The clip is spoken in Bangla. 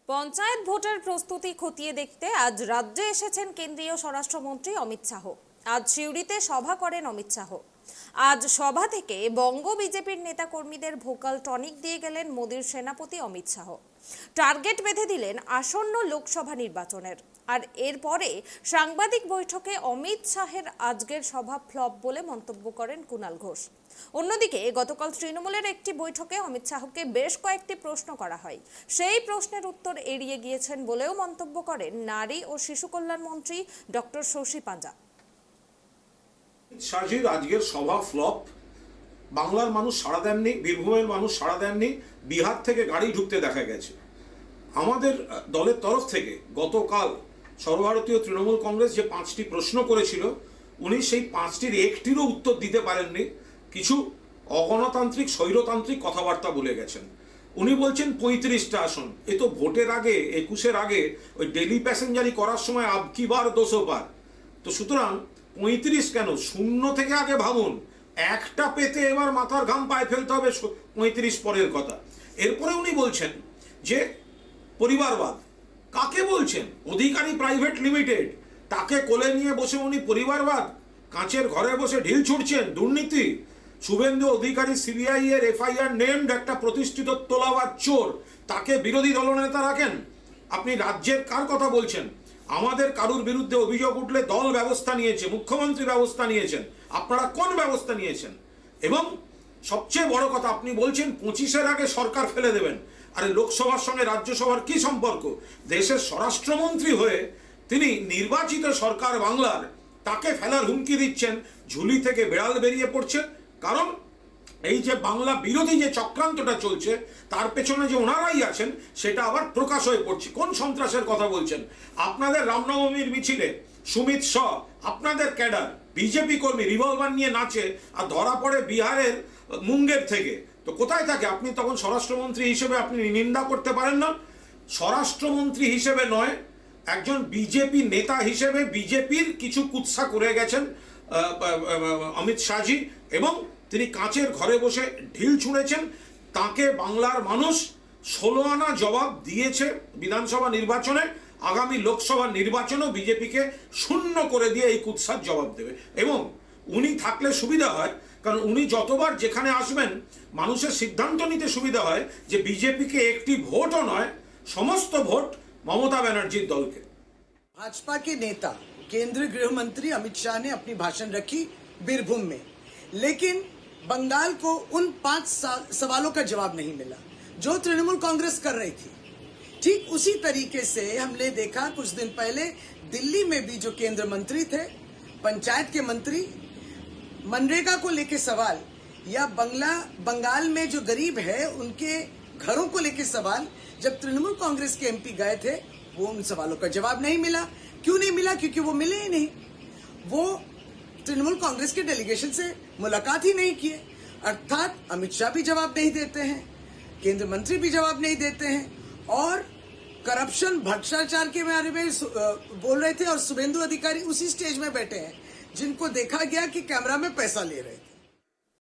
পঞ্চায়েত ভোটের প্রস্তুতি খতিয়ে দেখতে আজ রাজ্যে এসেছেন কেন্দ্রীয় স্বরাষ্ট্রমন্ত্রী অমিত শাহ। আজ সিউড়িতে সভা করেন অমিত শাহ। আজ সভা থেকে বঙ্গ বিজেপির নেতাকর্মীদের ভোকাল টনিক দিয়ে গেলেন মোদীর সেনাপতি অমিত শাহ। টার্গেট বেঁধে দিলেন আসন্ন লোকসভা নির্বাচনের। আর এরপরে সাংবাদিক বৈঠকে অমিত শাহের আজকের সভা ফ্লপ বলে মন্তব্য করেন কুণাল ঘোষ। অন্যদিকে গতকাল তৃণমূলের একটি বৈঠকে অমিত শাহকে বেশ কয়েকটি প্রশ্ন করা হয়। সেই প্রশ্নের উত্তর এড়িয়ে গিয়েছেন বলেও মন্তব্য করেন নারী ও শিশু কল্যাণ মন্ত্রী ডক্টর শশী পাঞ্জা। শাহজির আজকের সভা ফ্লপ। বাংলার মানুষ সাড়া দেননি, বীরভূমের মানুষ সাড়া দেননি, বিহার থেকে গাড়ি ঢুকতে দেখা গেছে। আমাদের দলের তরফ থেকে গতকাল সর্বভারতীয় তৃণমূল কংগ্রেস যে 5টি প্রশ্ন করেছিল, উনি সেই 5টির একটিরও উত্তর দিতে পারেননি। কিছু অগণতান্ত্রিক স্বৈরতান্ত্রিক কথাবার্তা বলে গেছেন। উনি বলছেন 35টা আসন। এ তো ভোটের আগে 21-এর আগে ওই ডেলি প্যাসেঞ্জারি করার সময় আব কি বার 200 বার। তো সুতরাং 35 কেন, 0 থেকে আগে ভাবুন। একটা পেতে এবার মাথার ঘাম পায়ে ফেলতে হবে 35 পরের কথা। এরপরে উনি বলছেন যে পরিবারবাদ। কাকে বলছেন? অধিকারী প্রাইভেট লিমিটেড, তাকে কোলে নিয়ে বসে উনি পরিবারবাদ? কাঁচের ঘরে বসে ঢিল ছুটছেন? দুর্নীতি। শুভেন্দু অধিকারী সিবিআই এর এফআইআর নেমড একটা প্রতিষ্ঠিত তোলাবাজ চোর, তাকে বিরোধী দলনেতা রাখেন? আপনি রাজ্যের কার কথা বলছেন? আমাদের কারুর বিরুদ্ধে অভিযোগ উঠলে দল ব্যবস্থা নিয়েছে, মুখ্যমন্ত্রী ব্যবস্থা নিয়েছেন। আপনারা কোন ব্যবস্থা নিয়েছেন? এবং সবচেয়ে বড় কথা, আপনি বলছেন 25-এর আগে সরকার ফেলে দেবেন। আরে লোকসভার সঙ্গে রাজ্যসভার কি সম্পর্ক? দেশের স্বরাষ্ট্রমন্ত্রী হয়ে তিনি নির্বাচিত সরকার বাংলার, তাকে ফেলার হুমকি দিচ্ছেন। ঝুলি থেকে বেড়াল বেরিয়ে পড়ছে। কারণ এই যে বাংলা বিরোধী যে চক্রান্তটা চলছে, তার পেছনে যে ওনারাই আছেন, সেটা আবার প্রকাশ হয়ে পড়ছে। কোন সন্ত্রাসের কথা বলছেন? আপনাদের রামনবমীর মিছিলে সুমিত শাহ, আপনাদের ক্যাডার বিজেপি কর্মী রিভলভার নিয়ে নাচে আর ধরা পড়ে বিহারের মুঙ্গের থেকে। তো কোথায় থাকে? আপনি তখন স্বরাষ্ট্রমন্ত্রী হিসেবে আপনি নিন্দা করতে পারেন না? স্বরাষ্ট্রমন্ত্রী হিসেবে নয়, একজন বিজেপি নেতা হিসেবে বিজেপির কিছু কুৎসা করে গেছেন অমিত শাহজি, এবং তিনি কাঁচের ঘরে বসে ঢিল ছুঁড়েছেন। তাকে বাংলার মানুষ 16 আনা জবাব দিয়েছে বিধানসভা নির্বাচনে। আগামী লোকসভা নির্বাচনেও বিজেপিকে শূন্য করে দিয়ে এই কুৎসার জবাব দেবে। এবং উনি থাকলে সুবিধা হয়, কারণ উনি যতবার যেখানে আসবেন মানুষের সিদ্ধান্ত নিতে সুবিধা হয় যে বিজেপিকে একটি ভোটও নয়, সমস্ত ভোট মমता बनर्जी दल के। भाजपा के नेता केंद्रीय गृह मंत्री अमित शाह ने अपनी भाषण रखी बीरभूम में, लेकिन बंगाल को उन 5 सवालों का जवाब नहीं मिला जो तृणमूल कांग्रेस कर रही थी। ठीक उसी तरीके से हमने देखा कुछ दिन पहले दिल्ली में भी जो केंद्र मंत्री थे, पंचायत के मंत्री, मनरेगा को लेकर सवाल, या बंगाल में जो गरीब है उनके घरों को लेकर सवाल, जब तृणमूल कांग्रेस के एमपी गए थे, वो उन सवालों का जवाब नहीं मिला। क्यों नहीं मिला? क्योंकि वो मिले ही नहीं। वो तृणमूल कांग्रेस के डेलीगेशन से मुलाकात ही नहीं किए। अर्थात अमित शाह भी जवाब नहीं देते हैं, केंद्र मंत्री भी जवाब नहीं देते हैं, और करप्शन भ्रष्टाचार के बारे में बोल रहे थे, और शुभेंदु अधिकारी उसी स्टेज में बैठे हैं जिनको देखा गया कि कैमरा में पैसा ले रहे थे।